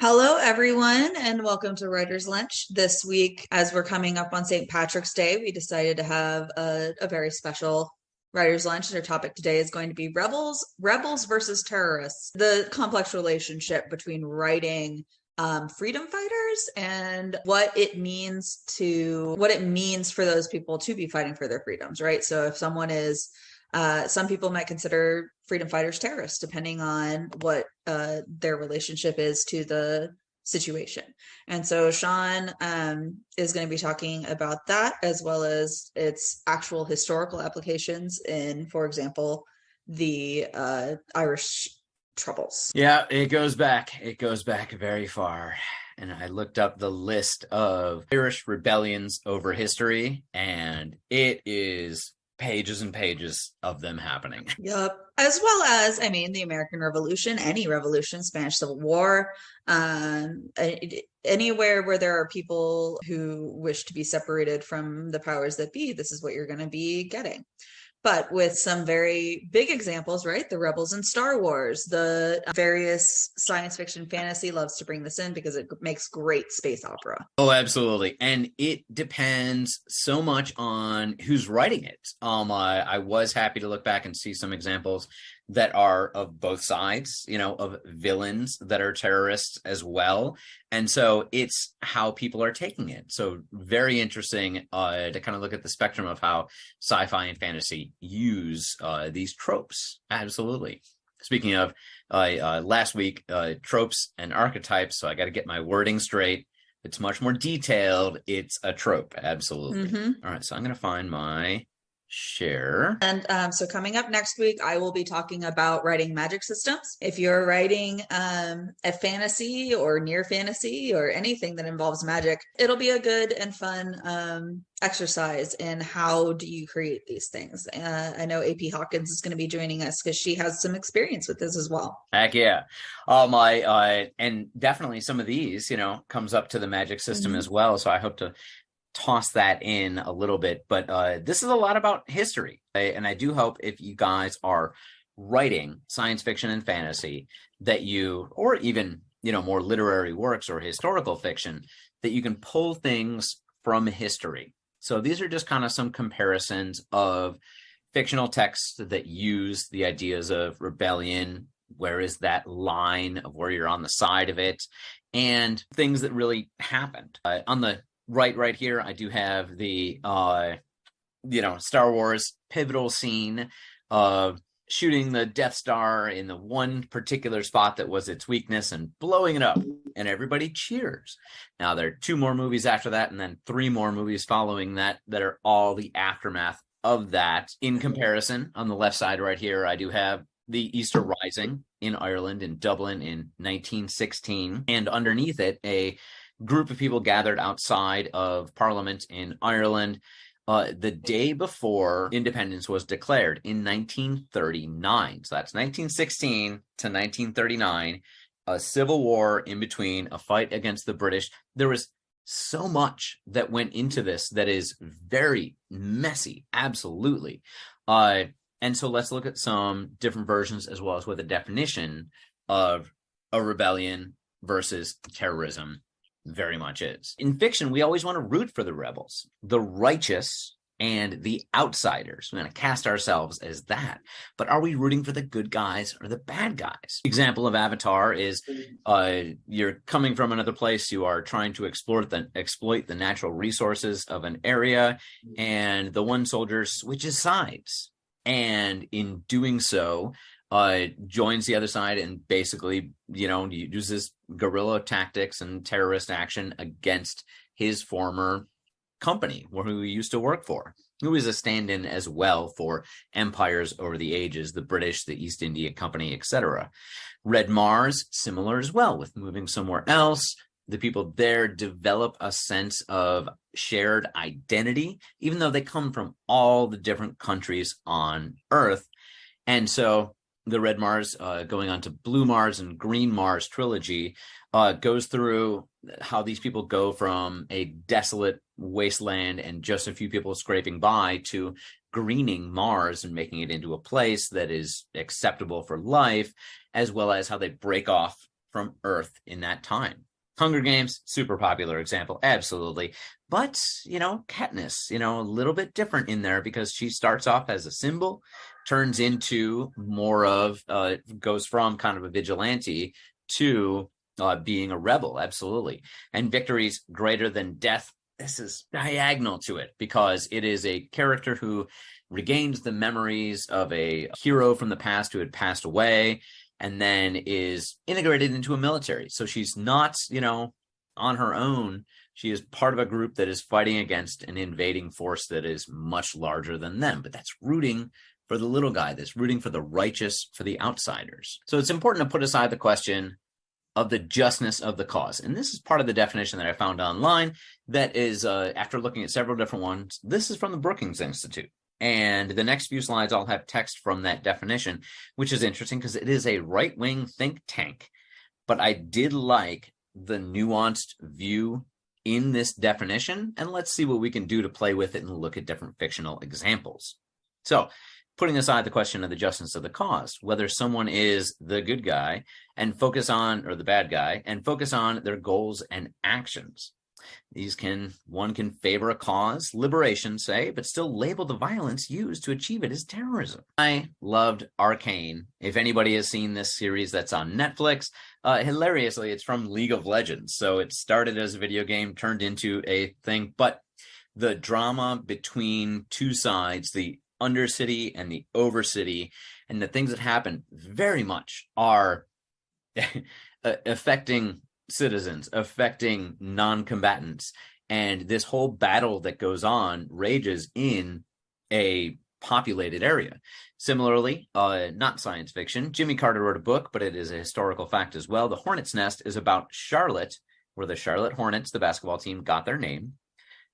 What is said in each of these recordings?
Hello, everyone, and welcome to Writer's Lunch. This week, as we're coming up on St. Patrick's Day, we decided to have a very special Writer's Lunch. Our topic today is going to be rebels versus terrorists, the complex relationship between writing freedom fighters and what it means for those people to be fighting for their freedoms, right? So if someone is some people might consider freedom fighters terrorists, depending on what their relationship is to the situation. And so Sean is going to be talking about that, as well as its actual historical applications in, for example, the Irish Troubles. Yeah, it goes back very far. And I looked up the list of Irish rebellions over history, and it is pages and pages of them happening. Yep. As well as, the American Revolution, any revolution, Spanish Civil War, anywhere where there are people who wish to be separated from the powers that be, this is what you're going to be getting. But with some very big examples, right? The rebels in Star Wars, the various science fiction fantasy loves to bring this in because it makes great space opera. Oh, absolutely. And it depends so much on who's writing it. I was happy to look back and see some examples that are of both sides, of villains that are terrorists as well. And so it's how people are taking it. So very interesting to kind of look at the spectrum of how sci-fi and fantasy use these tropes. Absolutely. Speaking of last week, tropes and archetypes. So I got to get my wording straight. It's much more detailed. It's a trope. Absolutely. Mm-hmm. All right. So I'm going to find my share. And so coming up next week, I will be talking about writing magic systems. If you're writing a fantasy or near fantasy or anything that involves magic, it'll be a good and fun exercise in how do you create these things. I know AP Hawkins is going to be joining us because she has some experience with this as well. Heck yeah. And definitely some of these, comes up to the magic system as well. So I hope to toss that in a little bit, but this is a lot about history, and I do hope if you guys are writing science fiction and fantasy that you, or even more literary works or historical fiction, that you can pull things from history. So these are just kind of some comparisons of fictional texts that use the ideas of rebellion, where is that line of where you're on the side of it, and things that really happened. On the right here, I do have the, Star Wars pivotal scene of shooting the Death Star in the one particular spot that was its weakness and blowing it up, and everybody cheers. Now, there are 2 more movies after that, and then 3 more movies following that are all the aftermath of that. In comparison, on the left side right here, I do have the Easter Rising in Ireland, in Dublin in 1916, and underneath it, a group of people gathered outside of Parliament in Ireland the day before independence was declared in 1939. So that's 1916 to 1939, a civil war in between, a fight against the British. There was so much that went into this that is very messy, absolutely. And so let's look at some different versions as well as what the definition of a rebellion versus terrorism very much is. In fiction, we always want to root for the rebels, the righteous, and the outsiders. We're going to cast ourselves as that. But are we rooting for the good guys or the bad guys? Example of Avatar is you're coming from another place. You are trying to exploit the natural resources of an area, and the one soldier switches sides. And in doing so, joins the other side and basically, uses guerrilla tactics and terrorist action against his former company, who he used to work for, who is a stand-in as well for empires over the ages, the British, the East India Company, etc. Red Mars, similar as well, with moving somewhere else. The people there develop a sense of shared identity, even though they come from all the different countries on Earth. And so the Red Mars, going on to Blue Mars and Green Mars trilogy, goes through how these people go from a desolate wasteland and just a few people scraping by to greening Mars and making it into a place that is acceptable for life, as well as how they break off from Earth in that time. Hunger Games, super popular example, absolutely. But, Katniss, a little bit different in there because she starts off as a symbol, turns into more of, goes from kind of a vigilante to being a rebel, absolutely. And victories greater than death, this is diagonal to it because it is a character who regains the memories of a hero from the past who had passed away and then is integrated into a military. So she's not, on her own. She is part of a group that is fighting against an invading force that is much larger than them. But that's rooting for the little guy, that's rooting for the righteous, for the outsiders. So it's important to put aside the question of the justness of the cause. And this is part of the definition that I found online that is, after looking at several different ones, this is from the Brookings Institute. And the next few slides, I'll have text from that definition, which is interesting because it is a right-wing think tank. But I did like the nuanced view in this definition. And let's see what we can do to play with it and look at different fictional examples. So putting aside the question of the justness of the cause, whether someone is the good guy and focus on, or the bad guy, and focus on their goals and actions. One can favor a cause, liberation, say, but still label the violence used to achieve it as terrorism. I loved Arcane. If anybody has seen this series that's on Netflix, hilariously, it's from League of Legends. So it started as a video game, turned into a thing, but the drama between two sides, the Undercity and the Overcity, and the things that happen very much are affecting citizens, affecting non-combatants, and this whole battle that goes on rages in a populated area. Similarly, not science fiction, Jimmy Carter wrote a book, but it is a historical fact as well. The Hornet's Nest is about Charlotte, where the Charlotte Hornets, the basketball team, got their name,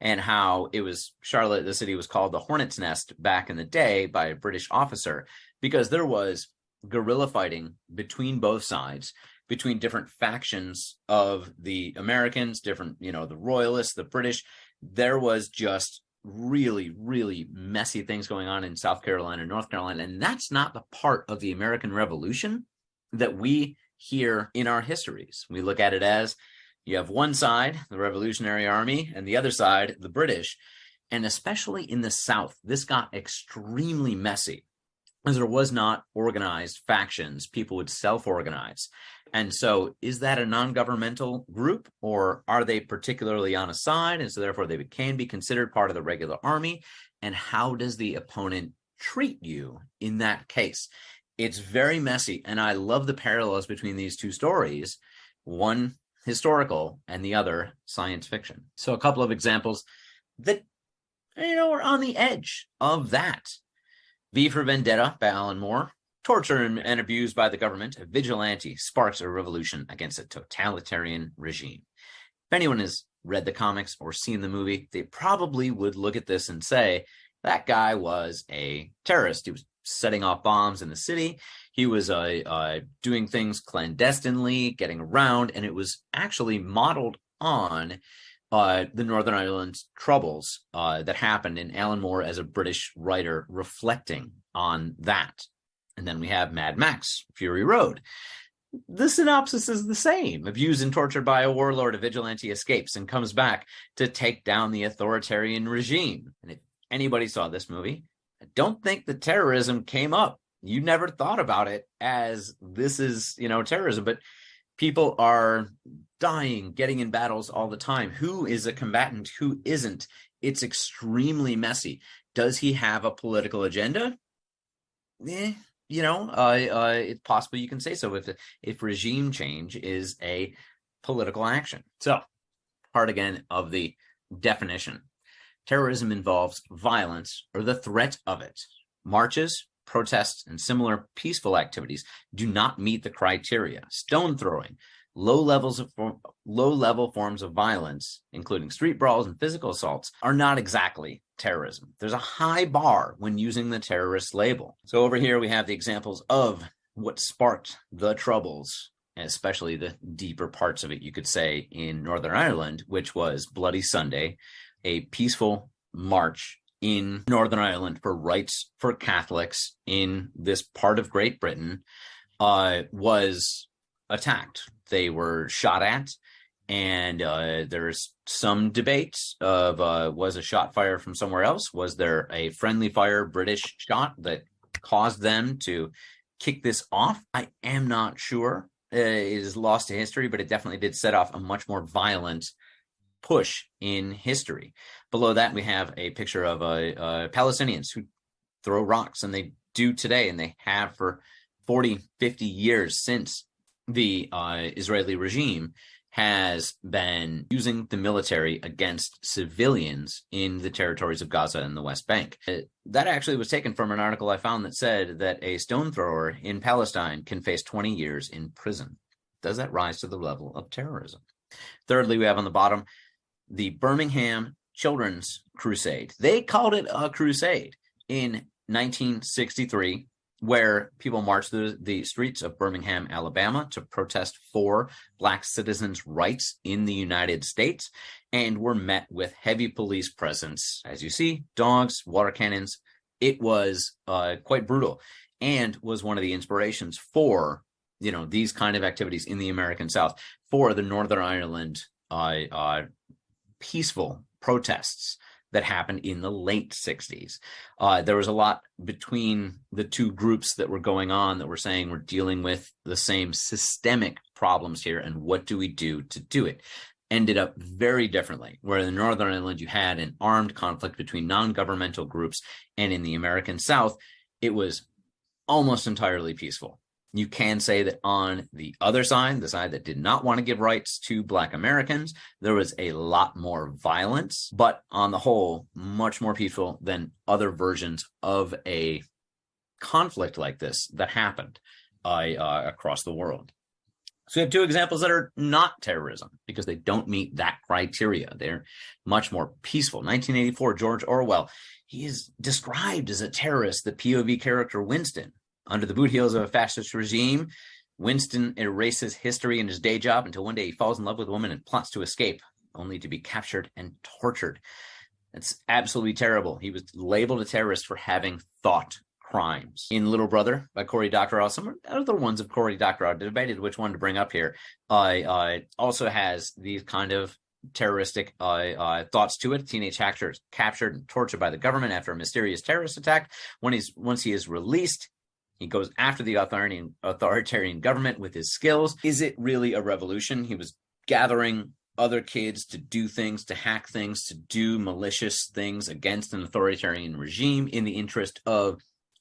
and how it was Charlotte, the city was called the Hornet's Nest back in the day by a British officer, because there was guerrilla fighting between both sides, between different factions of the Americans, different, the royalists, the British. There was just really, really messy things going on in South Carolina, North Carolina. And that's not the part of the American Revolution that we hear in our histories. We look at it as you have one side, the Revolutionary Army, and the other side, the British. And especially in the South, this got extremely messy, as there was not organized factions. People would self-organize. And so is that a non-governmental group, or are they particularly on a side? And so therefore they can be considered part of the regular army. And how does the opponent treat you in that case? It's very messy. And I love the parallels between these two stories, one historical and the other science fiction. So a couple of examples that, are on the edge of that. V for Vendetta by Alan Moore. Torture and abused by the government, a vigilante sparks a revolution against a totalitarian regime. If anyone has read the comics or seen the movie, they probably would look at this and say, that guy was a terrorist. He was setting off bombs in the city. He was doing things clandestinely, getting around, and it was actually modeled on the Northern Ireland Troubles that happened, in Alan Moore as a British writer reflecting on that. And then we have Mad Max, Fury Road. The synopsis is the same. Abused and tortured by a warlord, a vigilante escapes and comes back to take down the authoritarian regime. And if anybody saw this movie, I don't think the terrorism came up. You never thought about it as this is, terrorism, but people are dying, getting in battles all the time. Who is a combatant? Who isn't? It's extremely messy. Does he have a political agenda? It's possible you can say so if regime change is a political action. So, part again of the definition. Terrorism involves violence or the threat of it. Marches, protests, and similar peaceful activities do not meet the criteria. Stone throwing, low-level forms of violence, including street brawls and physical assaults, are not exactly terrorism. There's a high bar when using the terrorist label. So over here we have the examples of what sparked the Troubles, especially the deeper parts of it, you could say, in Northern Ireland, which was Bloody Sunday, a peaceful march in Northern Ireland for rights for Catholics in this part of Great Britain, was attacked they were shot at. And there's some debate of was a shot fired from somewhere else? Was there a friendly fire British shot that caused them to kick this off? I am not sure. It is lost to history, but it definitely did set off a much more violent push in history. Below that, we have a picture of Palestinians who throw rocks, and they do today, and they have for 40, 50 years since the Israeli regime has been using the military against civilians in the territories of Gaza and the West Bank. That actually was taken from an article I found that said that a stone thrower in Palestine can face 20 years in prison. Does that rise to the level of terrorism? Thirdly, we have on the bottom the Birmingham Children's Crusade. They called it a crusade in 1963, where people marched through the streets of Birmingham, Alabama, to protest for Black citizens' rights in the United States, and were met with heavy police presence. As you see, dogs, water cannons. It was quite brutal, and was one of the inspirations for, these kind of activities in the American South, for the Northern Ireland peaceful protests that happened in the late 60s. There was a lot between the two groups that were going on that were saying we're dealing with the same systemic problems here, and what do we do to do it? Ended up very differently, where in Northern Ireland you had an armed conflict between non-governmental groups, and in the American South, it was almost entirely peaceful. You can say that on the other side, the side that did not want to give rights to Black Americans, there was a lot more violence, but on the whole, much more peaceful than other versions of a conflict like this that happened across the world. So we have two examples that are not terrorism because they don't meet that criteria. They're much more peaceful. 1984, George Orwell, he is described as a terrorist, the POV character Winston. Under the boot heels of a fascist regime, Winston erases history in his day job until one day he falls in love with a woman and plots to escape, only to be captured and tortured. It's absolutely terrible. He was labeled a terrorist for having thought crimes. In Little Brother by Cory Doctorow, some other ones of Cory Doctorow, debated which one to bring up here, also has these kind of terroristic thoughts to it. Teenage hackers captured and tortured by the government after a mysterious terrorist attack. Once he is released, he goes after the authoritarian government with his skills. Is it really a revolution? He was gathering other kids to do things, to hack things, to do malicious things against an authoritarian regime in the interest of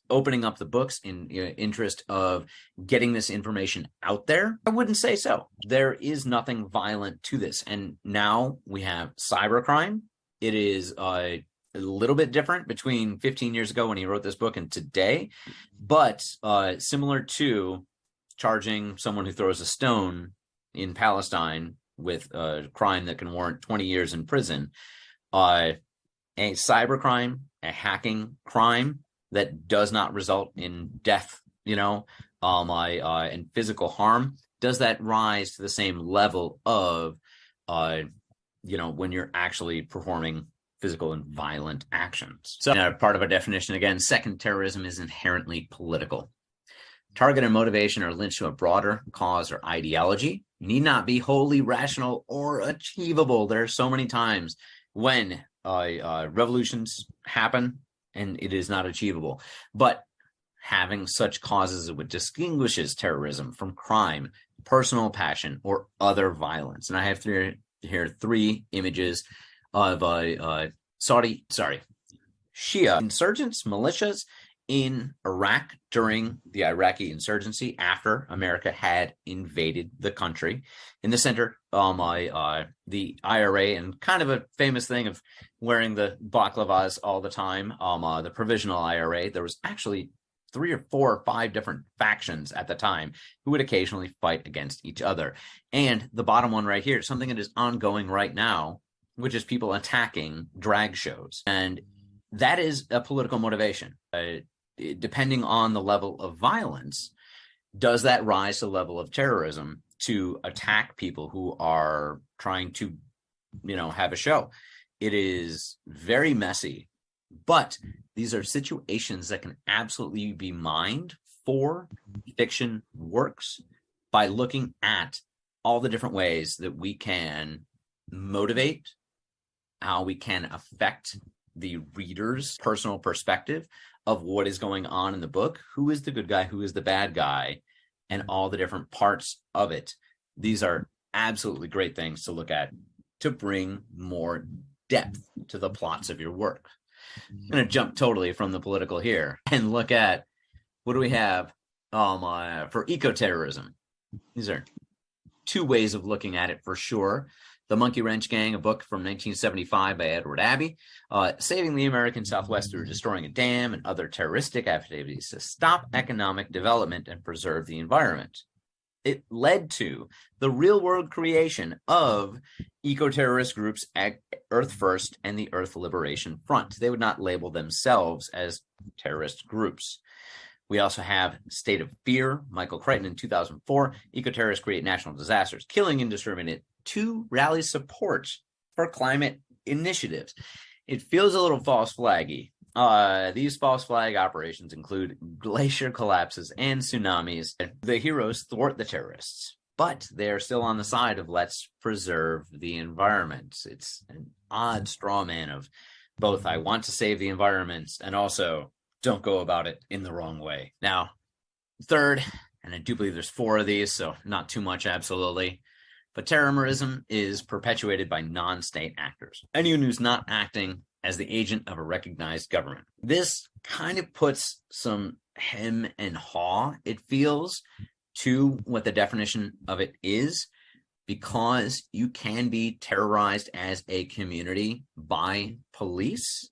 opening up the books, in interest of getting this information out there? I wouldn't say so. There is nothing violent to this. And now we have cybercrime. It is a little bit different between 15 years ago when he wrote this book and today, but similar to charging someone who throws a stone in Palestine with a crime that can warrant 20 years in prison, a cybercrime, a hacking crime that does not result in death, and physical harm, does that rise to the same level of, when you're actually performing physical and violent actions? So part of our definition, again, second, terrorism is inherently political. Target and motivation are linked to a broader cause or ideology, need not be wholly rational or achievable. There are so many times when revolutions happen and it is not achievable. But having such causes, it would distinguishes terrorism from crime, personal passion, or other violence. And I have here three images of Shia insurgents, militias in Iraq during the Iraqi insurgency after America had invaded the country. In the center, the IRA, and kind of a famous thing of wearing the baklavas all the time, the provisional IRA. There was actually 3 or 4 or 5 different factions at the time who would occasionally fight against each other. And the bottom one right here, something that is ongoing right now, which is people attacking drag shows. And that is a political motivation. Depending on the level of violence, does that rise to the level of terrorism to attack people who are trying to, have a show? It is very messy, but these are situations that can absolutely be mined for fiction works by looking at all the different ways that we can motivate, how we can affect the reader's personal perspective of what is going on in the book, who is the good guy, who is the bad guy, and all the different parts of it. These are absolutely great things to look at to bring more depth to the plots of your work. I'm going to jump totally from the political here and look at what do we have for eco-terrorism. These are two ways of looking at it for sure. The Monkey Wrench Gang, a book from 1975 by Edward Abbey, saving the American Southwest through destroying a dam and other terroristic activities to stop economic development and preserve the environment. It led to the real-world creation of eco-terrorist groups Earth First and the Earth Liberation Front. They would not label themselves as terrorist groups. We also have State of Fear, Michael Crichton in 2004. Eco-terrorists create national disasters, killing indiscriminate to rally support for climate initiatives. It feels a little false flaggy. These false flag operations include glacier collapses and tsunamis. The heroes thwart the terrorists, but they're still on the side of let's preserve the environment. It's an odd straw man of both I want to save the environment and also don't go about it in the wrong way. Now, third, and I do believe there's 4 of these, so not too much, absolutely. But terrorism is perpetuated by non-state actors. Anyone who's not acting as the agent of a recognized government. This kind of puts some hem and haw, it feels, to what the definition of it is, because you can be terrorized as a community by police,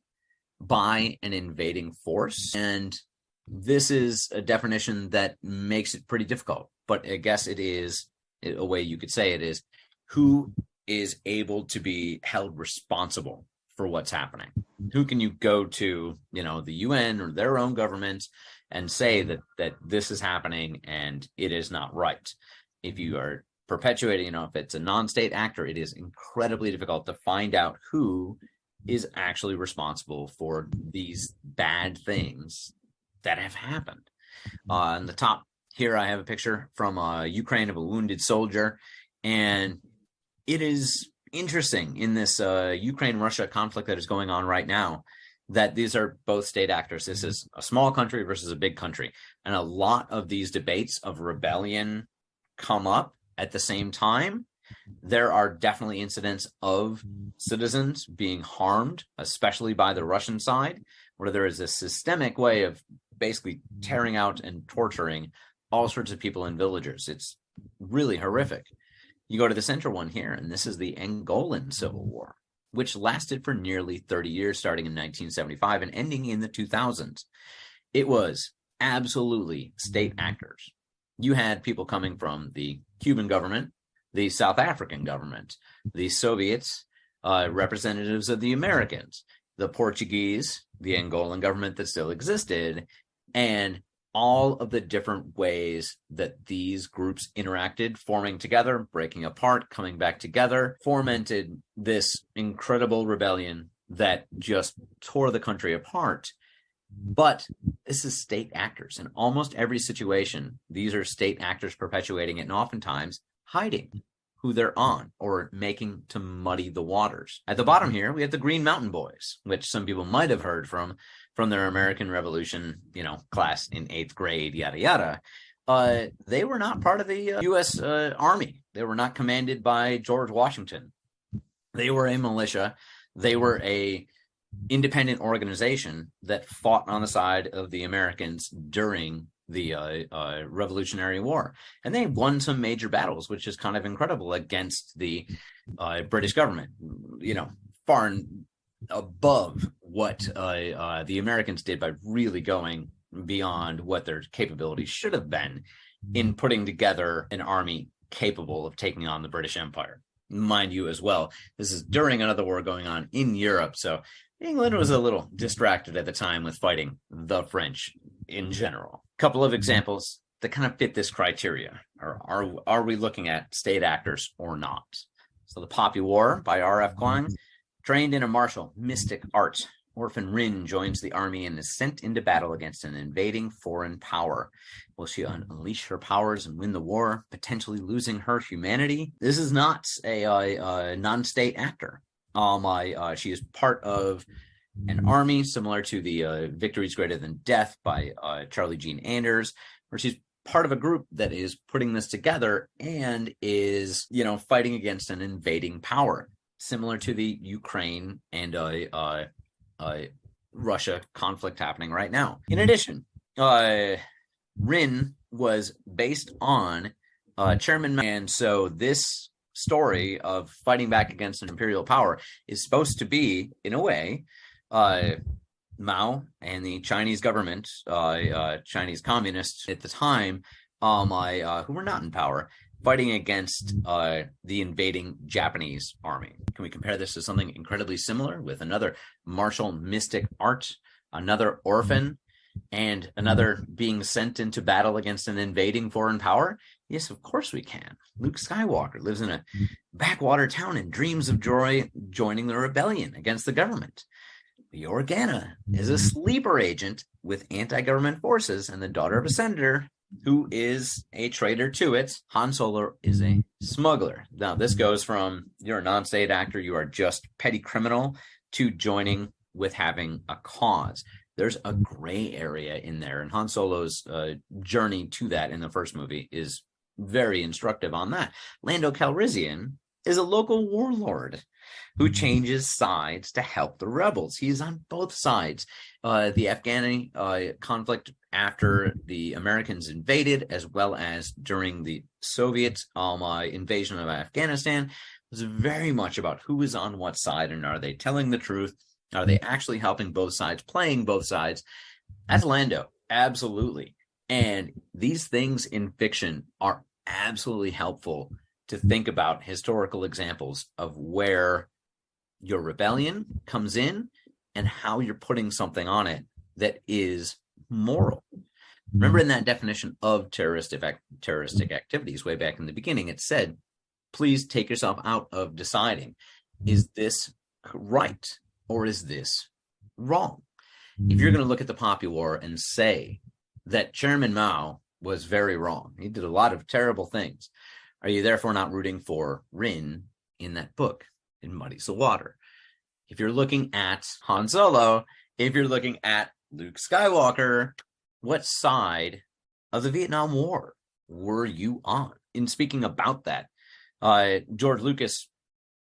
by an invading force. And this is a definition that makes it pretty difficult. But I guess it is, a way you could say it is, who is able to be held responsible for what's happening? Who can you go to, the UN or their own government and say that this is happening and it is not right? If you are perpetuating, if it's a non-state actor, it is incredibly difficult to find out who is actually responsible for these bad things that have happened. On the top here, I have a picture from Ukraine of a wounded soldier, and it is interesting in this Ukraine-Russia conflict that is going on right now that these are both state actors. This is a small country versus a big country, and a lot of these debates of rebellion come up at the same time. There are definitely incidents of citizens being harmed, especially by the Russian side, where there is a systemic way of basically tearing out and torturing all sorts of people in villagers. It's really horrific. You go to the center one here, and this is the Angolan Civil War, which lasted for nearly 30 years, starting in 1975 and ending in the 2000s. It was absolutely state actors. You had people coming from the Cuban government, the South African government, the Soviets, representatives of the Americans, the Portuguese, the Angolan government that still existed, and all of the different ways that these groups interacted, forming together, breaking apart, coming back together, fomented this incredible rebellion that just tore the country apart. But this is state actors. In almost every situation, these are state actors perpetuating it, and oftentimes hiding who they're on or making to muddy the waters. At the bottom here, we have the Green Mountain Boys, which some people might have heard from their American Revolution, class in 8th grade, yada, yada. They were not part of the U.S. Army. They were not commanded by George Washington. They were a militia. They were a independent organization that fought on the side of the Americans during the Revolutionary War. And they won some major battles, which is kind of incredible, against the British government, far and above what the Americans did by really going beyond what their capabilities should have been in putting together an army capable of taking on the British Empire. Mind you, as well, this is during another war going on in Europe, so England was a little distracted at the time with fighting the French in general. A couple of examples that kind of fit this criteria. Are we looking at state actors or not? So the Poppy War by R.F. Kuang, trained in a martial mystic art Orphan Rin joins the army and is sent into battle against an invading foreign power. Will she unleash her powers and win the war, potentially losing her humanity? This is not a non-state actor. She is part of an army similar to the Victory's Greater Than Death by Charlie Jean Anders, where she's part of a group that is putting this together and is, fighting against an invading power, similar to the Ukraine and Russia conflict happening right now. In addition, Rin was based on Chairman Mao, and so this story of fighting back against an imperial power is supposed to be, in a way, Mao and the Chinese government, Chinese communists at the time, who were not in power, fighting against the invading Japanese army. Can we compare this to something incredibly similar with another martial mystic art, another orphan, and another being sent into battle against an invading foreign power? Yes, of course we can. Luke Skywalker lives in a backwater town and dreams of joining the rebellion against the government. The Organa is a sleeper agent with anti-government forces and the daughter of a senator who is a traitor to it. Han Solo is a smuggler. Now, this goes from you're a non-state actor, you are just petty criminal, to joining with having a cause. There's a gray area in there, and Han Solo's journey to that in the first movie is very instructive on that. Lando Calrissian is a local warlord who changes sides to help the rebels. He's on both sides. The Afghani conflict after the Americans invaded, as well as during the Soviet invasion of Afghanistan, was very much about who is on what side, and are they telling the truth? Are they actually helping both sides, playing both sides? That's Lando, absolutely. And these things in fiction are absolutely helpful to think about historical examples of where your rebellion comes in and how you're putting something on it that is moral. Remember, in that definition of terroristic activities way back in the beginning, it said, please take yourself out of deciding, is this right or is this wrong? If you're going to look at the Poppy War and say that Chairman Mao was very wrong, he did a lot of terrible things, are you therefore not rooting for Rin in that book? It muddies the water. If you're looking at Han Solo, if you're looking at Luke Skywalker, what side of the Vietnam War were you on? In speaking about that, George Lucas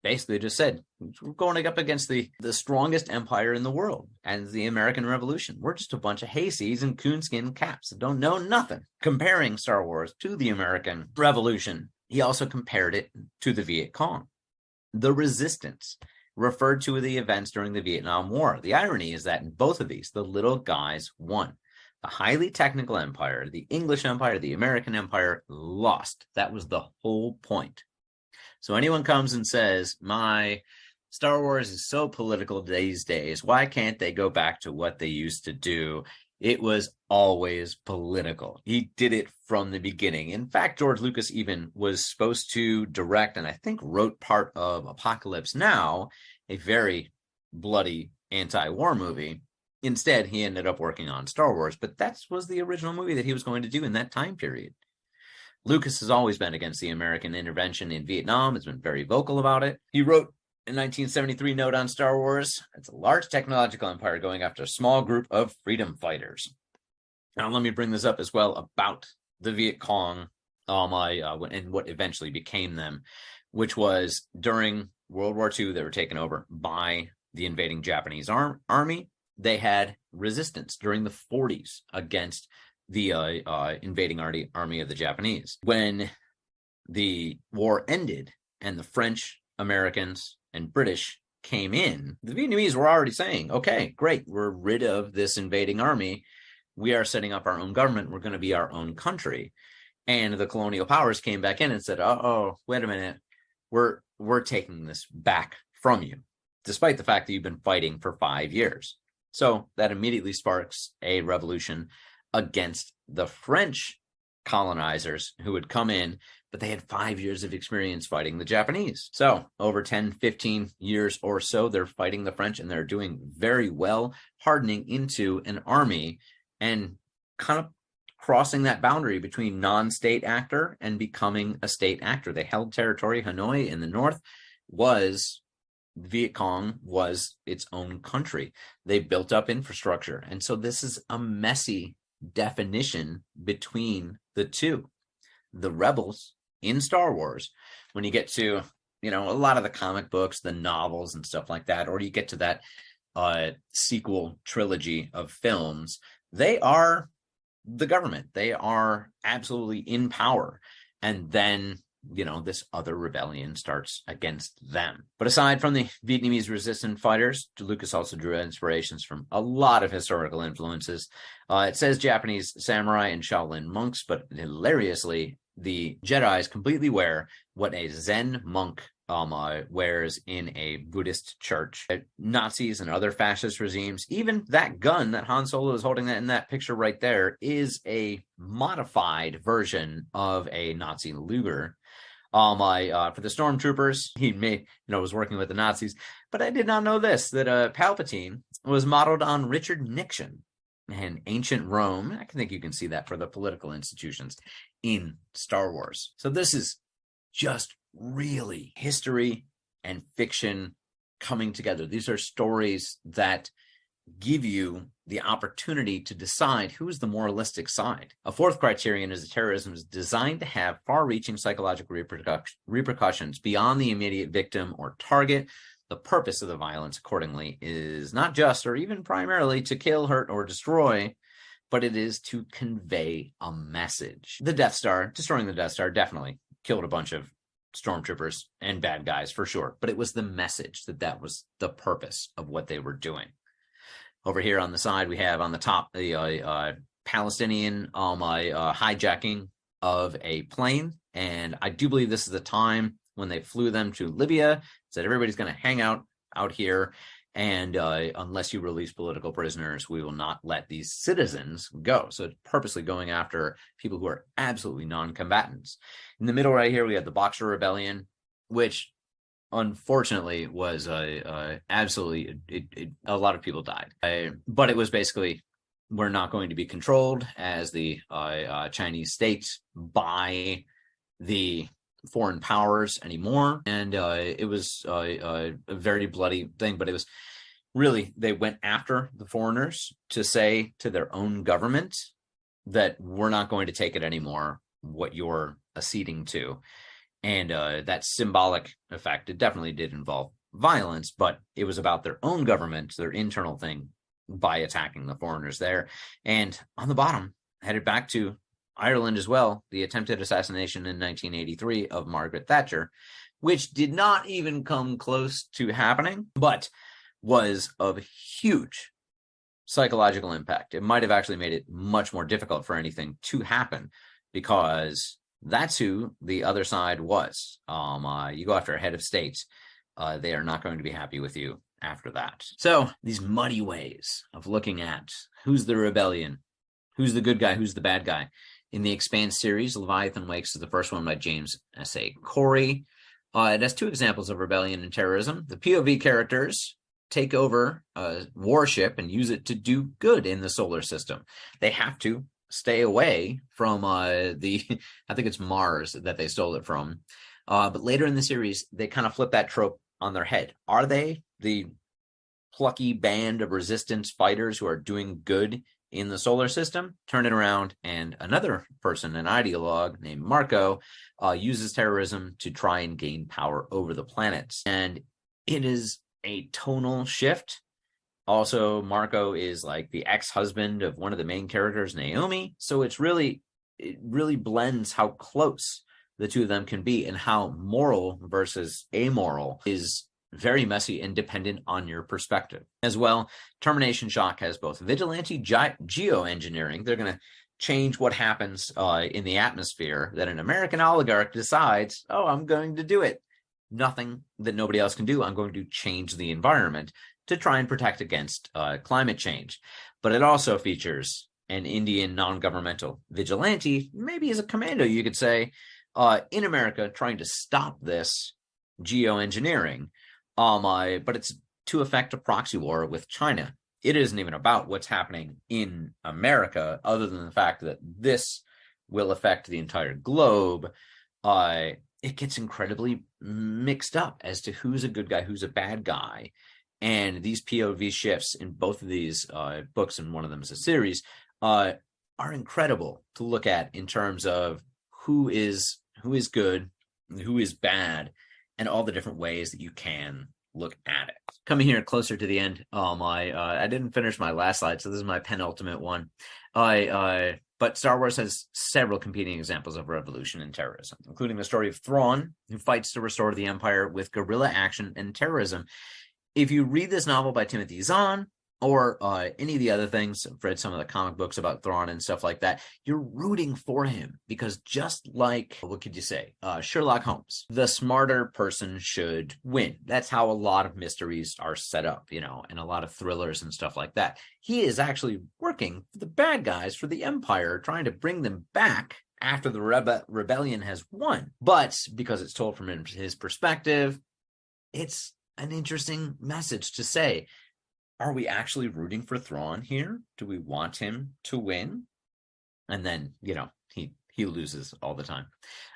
basically just said, we're going up against the strongest empire in the world and the American Revolution. We're just a bunch of hayseeds in coonskin caps that don't know nothing. Comparing Star Wars to the American Revolution, he also compared it to the Viet Cong. The resistance referred to the events during the Vietnam War. The irony is that in both of these, the little guys won. The highly technical empire, the English empire, the American empire lost. That was the whole point. So anyone comes and says, my Star Wars is so political these days, why can't they go back to what they used to do? It was always political. He did it from the beginning. In fact, George Lucas even was supposed to direct, and I think wrote part of Apocalypse Now, a very bloody anti-war movie. Instead, he ended up working on Star Wars, but that was the original movie that he was going to do in that time period. Lucas has always been against the American intervention in Vietnam, has been very vocal about it. He wrote in 1973 note on Star Wars, it's a large technological empire going after a small group of freedom fighters. Now, let me bring this up as well about the Viet Cong and what eventually became them, which was during World War II, they were taken over by the invading Japanese army. They had resistance during the 40s against the invading army of the Japanese. When the war ended and the French, Americans, and British came in, the Vietnamese were already saying, okay, great, we're rid of this invading army. We are setting up our own government. We're going to be our own country. And the colonial powers came back in and said, oh, wait a minute, we're taking this back from you, despite the fact that you've been fighting for 5 years. So that immediately sparks a revolution against the French colonizers who would come in, but they had 5 years of experience fighting the Japanese. So over 10, 15 years or so, they're fighting the French, and they're doing very well, hardening into an army and kind of crossing that boundary between non-state actor and becoming a state actor. They held territory. Hanoi in the north was Viet Cong, was its own country. They built up infrastructure. And so this is a messy definition between the two. The rebels in Star Wars, when you get to, a lot of the comic books, the novels and stuff like that, or you get to that sequel trilogy of films, they are the government. They are absolutely in power. And then, this other rebellion starts against them. But aside from the Vietnamese resistance fighters, Lucas also drew inspirations from a lot of historical influences. It says Japanese samurai and Shaolin monks, but hilariously, the Jedis completely wear what a Zen monk wears in a Buddhist church. Nazis and other fascist regimes, even that gun that Han Solo is holding in that picture right there is a modified version of a Nazi Luger. For the stormtroopers, he was working with the Nazis, but I did not know this, that Palpatine was modeled on Richard Nixon and ancient Rome. I think you can see that for the political institutions in Star Wars. So this is just really history and fiction coming together. These are stories that give you the opportunity to decide who's the moralistic side. A fourth criterion is that terrorism is designed to have far-reaching psychological repercussions beyond the immediate victim or target. The purpose of the violence, accordingly, is not just or even primarily to kill, hurt, or destroy, but it is to convey a message. The Death Star, destroying the Death Star, definitely killed a bunch of stormtroopers and bad guys for sure, but it was the message that was the purpose of what they were doing. Over here on the side, we have on the top the Palestinian hijacking of a plane, and I do believe this is the time when they flew them to Libya, said everybody's going to hang out here, and unless you release political prisoners, we will not let these citizens go. So it's purposely going after people who are absolutely non-combatants. In the middle right here, we have the Boxer Rebellion, which unfortunately was absolutely, a lot of people died. But it was basically, we're not going to be controlled as the Chinese state by the foreign powers anymore. And it was a very bloody thing, but it was really, they went after the foreigners to say to their own government that we're not going to take it anymore, what you're acceding to. And that symbolic effect, it definitely did involve violence, but it was about their own government, their internal thing, by attacking the foreigners there. And on the bottom, headed back to Ireland as well, the attempted assassination in 1983 of Margaret Thatcher, which did not even come close to happening, but was of huge psychological impact. It might have actually made it much more difficult for anything to happen, because that's who the other side was. You go after a head of state, they are not going to be happy with you after that. So these muddy ways of looking at who's the rebellion, who's the good guy, who's the bad guy. In the Expanse series, Leviathan Wakes is the first one by James S.A. Corey. It has two examples of rebellion and terrorism. The POV characters take over a warship and use it to do good in the solar system. They have to stay away from I think it's Mars that they stole it from. But later in the series, they kind of flip that trope on their head. Are they the plucky band of resistance fighters who are doing good in the solar system? Turn it around, and another person, an ideologue named Marco, uses terrorism to try and gain power over the planets. And it is a tonal shift. Also, Marco is like the ex-husband of one of the main characters, Naomi. So it really blends how close the two of them can be, and how moral versus amoral is very messy and dependent on your perspective. As well, Termination Shock has both vigilante geoengineering. They're going to change what happens in the atmosphere, that an American oligarch decides, oh, I'm going to do it. Nothing that nobody else can do. I'm going to change the environment to try and protect against climate change. But it also features an Indian non-governmental vigilante, maybe as a commando, you could say, in America trying to stop this geoengineering. But it's to effect a proxy war with China. It isn't even about what's happening in America, other than the fact that this will affect the entire globe. It gets incredibly mixed up as to who's a good guy, who's a bad guy. And these POV shifts in both of these books, and one of them is a series, are incredible to look at in terms of who is good, who is bad, and all the different ways that you can look at it. Coming here closer to the end, I didn't finish my last slide, so this is my penultimate one. But Star Wars has several competing examples of revolution and terrorism, including the story of Thrawn, who fights to restore the Empire with guerrilla action and terrorism. If you read this novel by Timothy Zahn, or any of the other things, I've read some of the comic books about Thrawn and stuff like that, you're rooting for him, because just like, what could you say, Sherlock Holmes, the smarter person should win. That's how a lot of mysteries are set up, and a lot of thrillers and stuff like that. He is actually working for the bad guys, for the Empire, trying to bring them back after the rebellion has won. But because it's told from his perspective, it's an interesting message to say. Are we actually rooting for Thrawn here? Do we want him to win? And then, he loses all the time,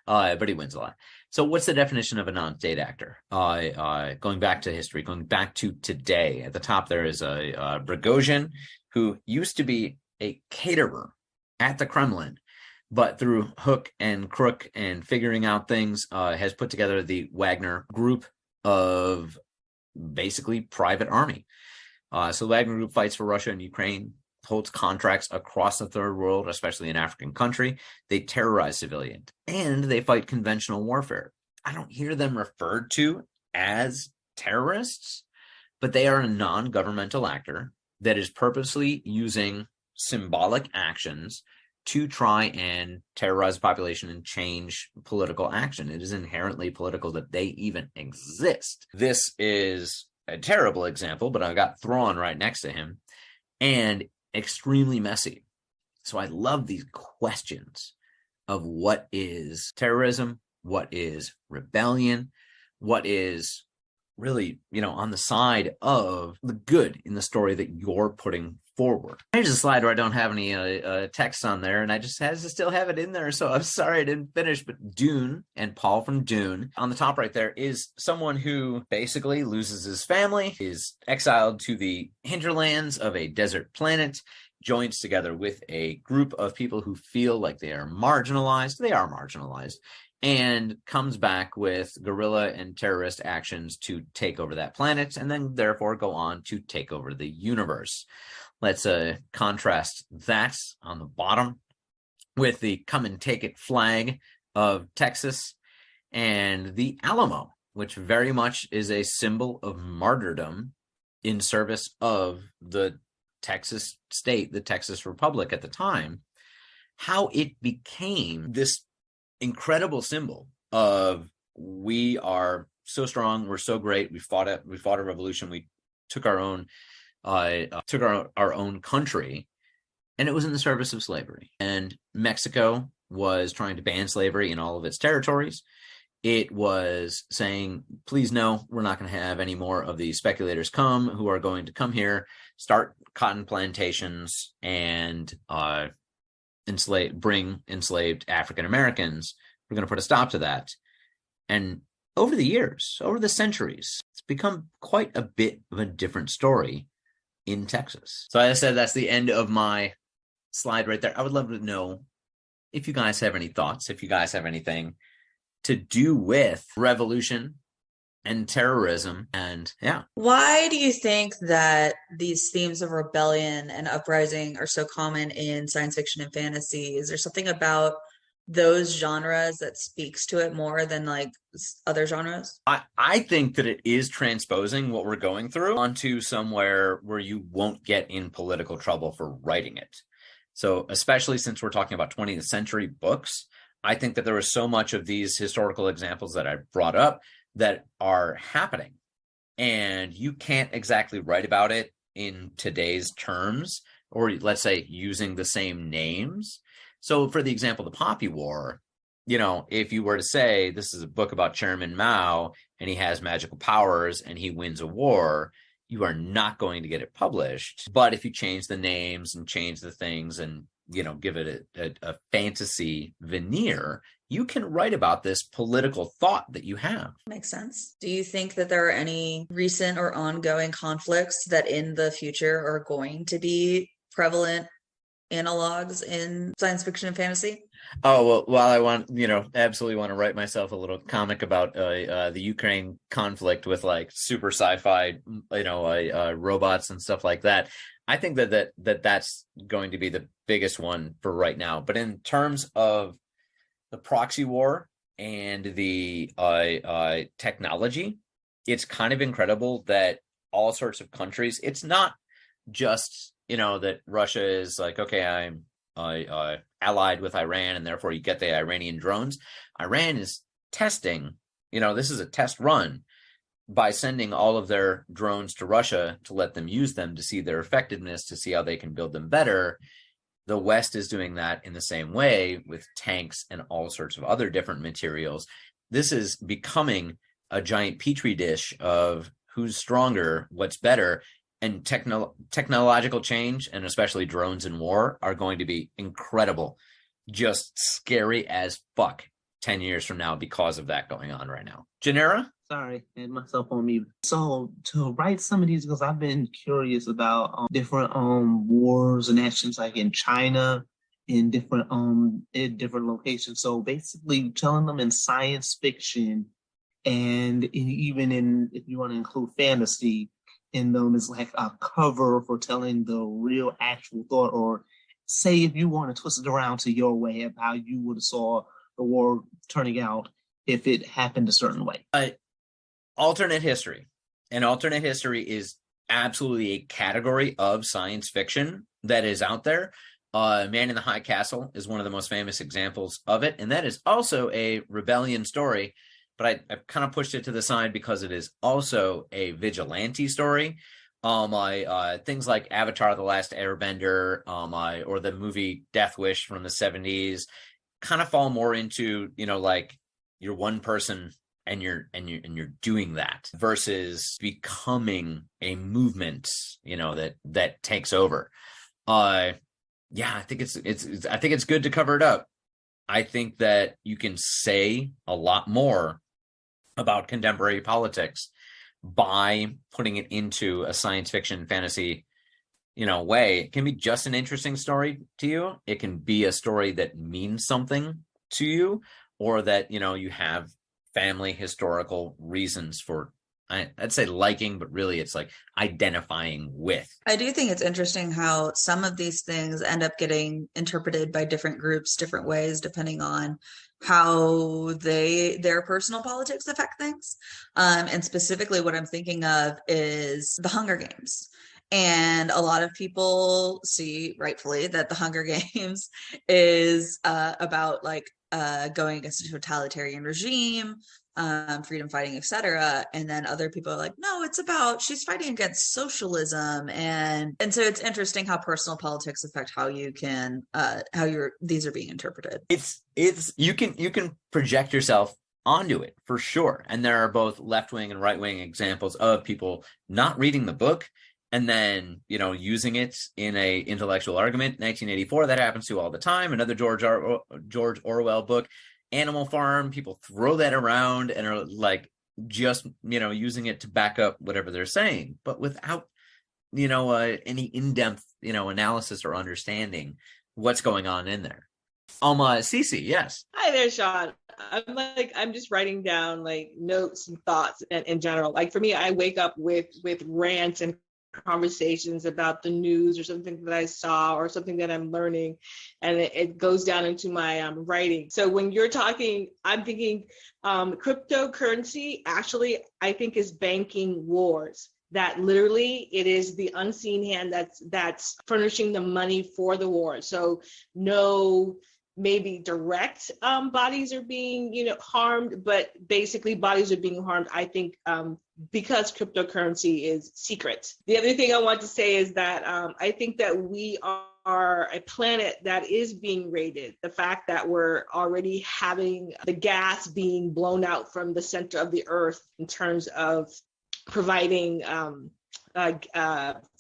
but he wins a lot. So what's the definition of a non-state actor? Going back to history, going back to today, at the top there is a Prigozhin, who used to be a caterer at the Kremlin, but through hook and crook and figuring out things, has put together the Wagner group of basically private army. So the Wagner Group fights for Russia and Ukraine, holds contracts across the third world, especially in African country. They terrorize civilians, and they fight conventional warfare. I don't hear them referred to as terrorists, but they are a non-governmental actor that is purposely using symbolic actions to try and terrorize the population and change political action. It is inherently political that they even exist. This is a terrible example, but I've got Thrawn right next to him, and extremely messy. So I love these questions of what is terrorism, what is rebellion, what is really, on the side of the good in the story that you're putting forward. Here's a slide where I don't have any text on there, and I just had to still have it in there, so I'm sorry I didn't finish. But Dune and Paul from Dune, on the top right there, is someone who basically loses his family, is exiled to the hinterlands of a desert planet, joins together with a group of people who feel like they are marginalized. They are marginalized. And comes back with guerrilla and terrorist actions to take over that planet, and then therefore go on to take over the universe. Let's contrast that on the bottom with the come and take it flag of Texas and the Alamo, which very much is a symbol of martyrdom in service of the Texas state, the Texas Republic at the time. How it became this incredible symbol of, we are so strong, we're so great, we fought a revolution, we took our own country, and it was in the service of slavery. And Mexico was trying to ban slavery in all of its territories. It was saying, please no, we're not going to have any more of these speculators who are going to come here, start cotton plantations, and bring enslaved African Americans. We're going to put a stop to that. And over the years, over the centuries, it's become quite a bit of a different story in Texas. So as I said, that's the end of my slide right there. I would love to know if you guys have any thoughts, if you guys have anything to do with revolution and terrorism. And yeah. Why do you think that these themes of rebellion and uprising are so common in science fiction and fantasy? Is there something about those genres that speaks to it more than like other genres? I think that it is transposing what we're going through onto somewhere where you won't get in political trouble for writing it. So especially since we're talking about 20th century books, I think that there is so much of these historical examples that I brought up that are happening, and you can't exactly write about it in today's terms or let's say using the same names. So for the example, the Poppy War, if you were to say this is a book about Chairman Mao and he has magical powers and he wins a war, you are not going to get it published. But if you change the names and change the things and, give it a fantasy veneer, you can write about this political thought that you have. Makes sense. Do you think that there are any recent or ongoing conflicts that in the future are going to be prevalent analogs in science fiction and fantasy? Oh, well, while I absolutely want to write myself a little comic about the Ukraine conflict with like super sci-fi, robots and stuff like that. I think that's going to be the biggest one for right now. But in terms of the proxy war and the technology, it's kind of incredible that all sorts of countries, it's not just, that Russia is like, okay, I'm allied with Iran and therefore you get the Iranian drones. Iran is testing, this is a test run by sending all of their drones to Russia to let them use them to see their effectiveness, to see how they can build them better. The West is doing that in the same way with tanks and all sorts of other different materials. This is becoming a giant petri dish of who's stronger, what's better, and technological change, and especially drones in war, are going to be incredible, just scary as fuck 10 years from now because of that going on right now. Janera? Sorry, I had myself on mute. So to write some of these, because I've been curious about different wars and actions, like in China, in different locations. So basically, telling them in science fiction, and even in, if you want to include fantasy in them, is like a cover for telling the real actual thought. Or say if you want to twist it around to your way of how you would have saw the war turning out if it happened a certain way. Alternate history. And alternate history is absolutely a category of science fiction that is out there. Man in the High Castle is one of the most famous examples of it. And that is also a rebellion story, but I've kind of pushed it to the side because it is also a vigilante story. Things like Avatar: The Last Airbender, or the movie Death Wish from the 70s kind of fall more into, like you're one person and you're doing that versus becoming a movement, that takes over. I think it's good to cover it up. I think that you can say a lot more about contemporary politics by putting it into a science fiction fantasy, way. It can be just an interesting story to you. It can be a story that means something to you, or that, you have family historical reasons for, I'd say liking, but really it's like identifying with. I do think it's interesting how some of these things end up getting interpreted by different groups different ways, depending on how their personal politics affect things. And specifically what I'm thinking of is the Hunger Games. And a lot of people see rightfully that the Hunger Games is about like going against a totalitarian regime, freedom fighting, etc. And then other people are like, no, it's about, she's fighting against socialism. And so it's interesting how personal politics affect how you can, these are being interpreted. It's you can project yourself onto it for sure. And there are both left-wing and right-wing examples of people not reading the book and then, using it in a intellectual argument. 1984, that happens to all the time. Another George Orwell book, Animal Farm, people throw that around and are like just, using it to back up whatever they're saying, but without, any in-depth, analysis or understanding what's going on in there. Cece, yes. Hi there, Sean. I'm just writing down like notes and thoughts and in general. Like for me, I wake up with rants and conversations about the news or something that I saw or something that I'm learning, and it goes down into my writing. So when you're talking, I'm thinking cryptocurrency actually I think is banking wars. That literally it is the unseen hand that's furnishing the money for the war. So no maybe direct bodies are being, harmed, but basically bodies are being harmed, I think, because cryptocurrency is secret. The other thing I want to say is that I think that we are a planet that is being raided. The fact that we're already having the gas being blown out from the center of the earth in terms of providing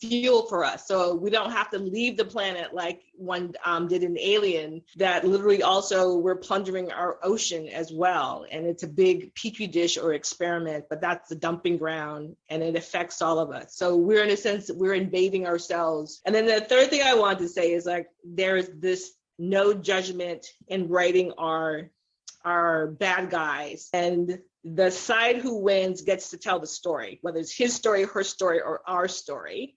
fuel for us, so we don't have to leave the planet like one did in Alien, that literally also we're plundering our ocean as well, and it's a big petri dish or experiment, but that's the dumping ground and it affects all of us. So we're, in a sense, we're invading ourselves. And then the third thing I want to say is, like, there's this no judgment in writing our bad guys, and the side who wins gets to tell the story, whether it's his story, her story, or our story.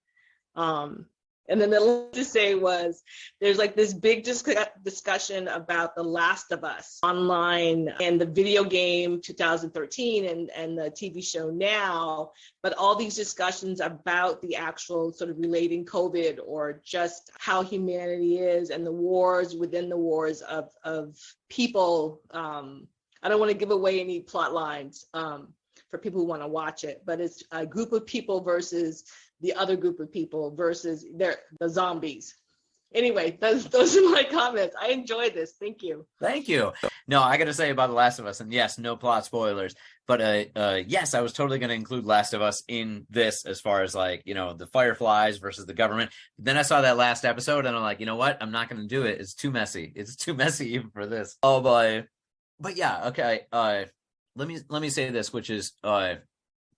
And then the last to say was, there's like this big discussion about The Last of Us online and the video game 2013 and the TV show now, but all these discussions about the actual sort of relating COVID or just how humanity is and the wars within the wars of people. I don't want to give away any plot lines for people who want to watch it, but it's a group of people versus the other group of people versus the zombies. Anyway, those are my comments. I enjoyed this. Thank you. Thank you. No, I got to say about The Last of Us, and yes, no plot spoilers, but yes, I was totally going to include Last of Us in this as far as, like, the Fireflies versus the government. But then I saw that last episode and I'm like, you know what? I'm not going to do it. It's too messy. It's too messy even for this. Oh boy. But yeah, okay. Let me say this, which is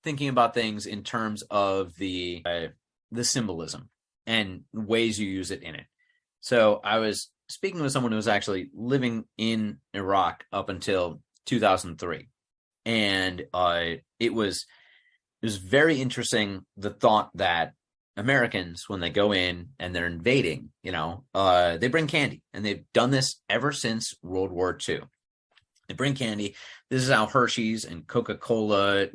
thinking about things in terms of the symbolism and ways you use it in it. So I was speaking with someone who was actually living in Iraq up until 2003, and it was very interesting, the thought that Americans, when they go in and they're invading, they bring candy, and they've done this ever since World War II. They bring candy. This is how Hershey's and Coca-Cola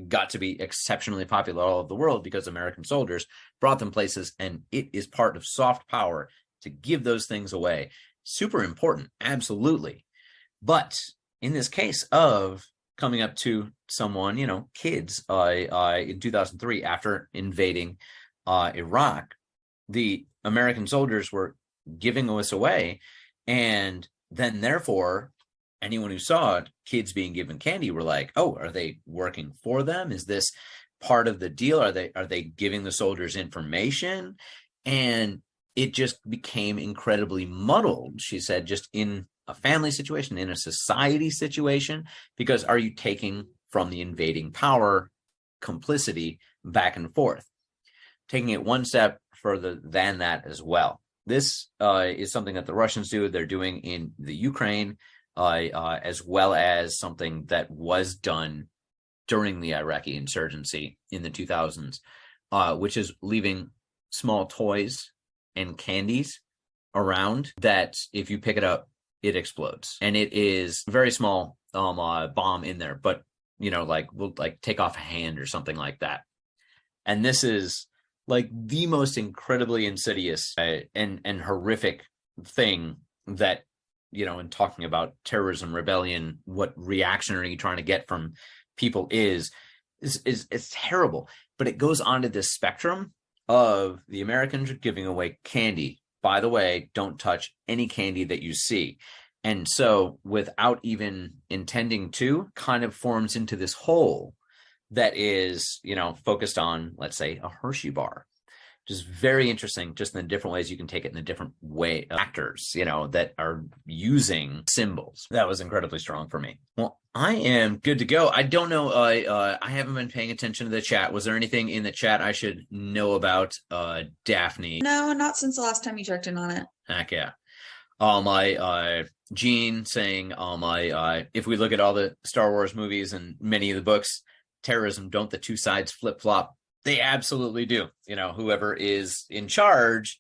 got to be exceptionally popular all over the world, because American soldiers brought them places, and it is part of soft power to give those things away. Super important, absolutely. But in this case of coming up to someone, kids, in 2003, after invading Iraq, the American soldiers were giving us away, and then therefore anyone who saw it, kids being given candy, were like, oh, are they working for them? Is this part of the deal? Are they giving the soldiers information? And it just became incredibly muddled, she said, just in a family situation, in a society situation, because are you taking from the invading power complicity back and forth? Taking it one step further than that as well. This is something that the Russians do. They're doing in the Ukraine, as well as something that was done during the Iraqi insurgency in the 2000s, which is leaving small toys and candies around that if you pick it up, it explodes. And it is a very small bomb in there, but will take off a hand or something like that. And this is like the most incredibly insidious and horrific thing that, in talking about terrorism, rebellion, what reaction are you trying to get from people is terrible. But it goes onto this spectrum of the Americans are giving away candy. By the way, don't touch any candy that you see. And so without even intending to, kind of forms into this whole that is, focused on, let's say, a Hershey bar. Just very interesting, just in the different ways you can take it in the different way actors, that are using symbols. That was incredibly strong for me. Well, I am good to go. I don't know. I haven't been paying attention to the chat. Was there anything in the chat I should know about, Daphne? No, not since the last time you checked in on it. Heck yeah. Gene saying, if we look at all the Star Wars movies and many of the books, terrorism, don't the two sides flip-flop? They absolutely do. Whoever is in charge,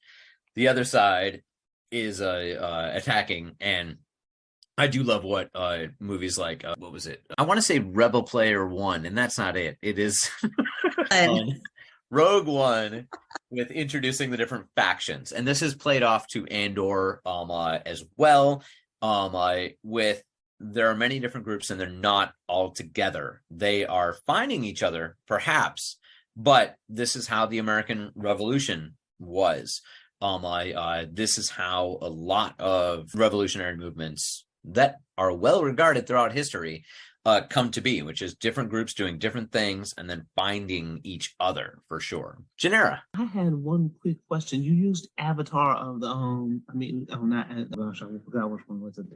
the other side is attacking. And I do love what movies like, what was it? I want to say Rebel Player One, and that's not it. It is Rogue One with introducing the different factions. And this is played off to Andor as well. With there are many different groups and they're not all together. They are finding each other, perhaps, but this is how the American Revolution was. This is how a lot of revolutionary movements that are well regarded throughout history come to be, which is different groups doing different things and then finding each other for sure. Janera. I had one quick question. You used Avatar of the not I forgot which one was it.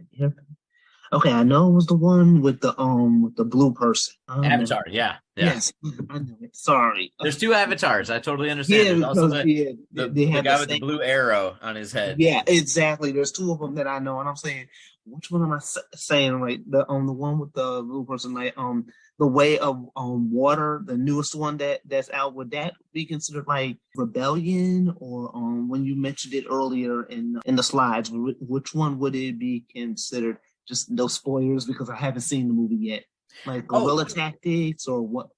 Okay, I know it was the one with the blue person. Avatar, yeah. Yes, I know it. Sorry. There's two avatars. I totally understand. Yeah, There's also because, the guy with the blue arrow on his head. Yeah, exactly. There's two of them that I know, and I'm saying, which one am I saying? Like the one with the blue person, like the Way of Water, the newest one that's out. Would that be considered like rebellion, or when you mentioned it earlier in the slides, which one would it be considered? Just no spoilers because I haven't seen the movie yet. Like guerrilla tactics or what?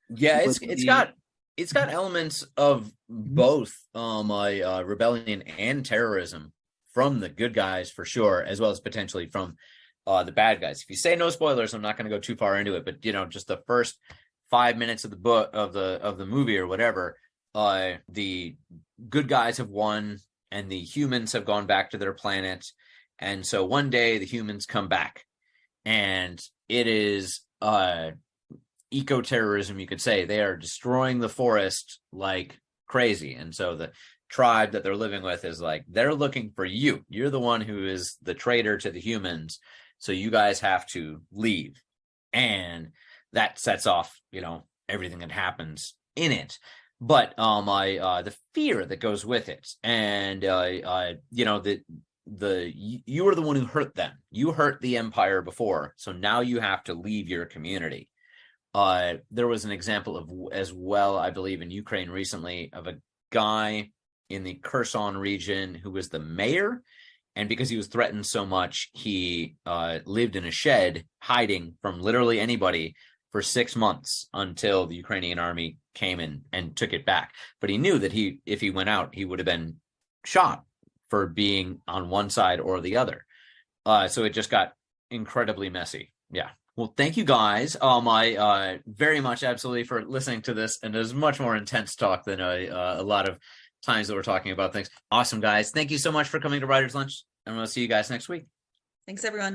Yeah, it's got elements of both rebellion and terrorism from the good guys for sure, as well as potentially from the bad guys. If you say no spoilers, I'm not going to go too far into it, but just the first 5 minutes of the book of the movie or whatever, the good guys have won and the humans have gone back to their planet. And so one day the humans come back and it is eco-terrorism, you could say. They are destroying the forest like crazy. And so the tribe that they're living with is like, they're looking for you. You're the one who is the traitor to the humans. So you guys have to leave. And that sets off, everything that happens in it. But the fear that goes with it and, you were the one who hurt them. You hurt the empire before, so now you have to leave your community. There was an example of as well, I believe, in Ukraine recently of a guy in the Kherson region who was the mayor, and because he was threatened so much, he lived in a shed hiding from literally anybody for 6 months until the Ukrainian army came in and took it back. But he knew that if he went out, he would have been shot for being on one side or the other. So it just got incredibly messy. Yeah. Well, thank you guys. I very much absolutely for listening to this. And there's much more intense talk than a lot of times that we're talking about things. Awesome, guys. Thank you so much for coming to Writer's Lunch. And we'll see you guys next week. Thanks, everyone.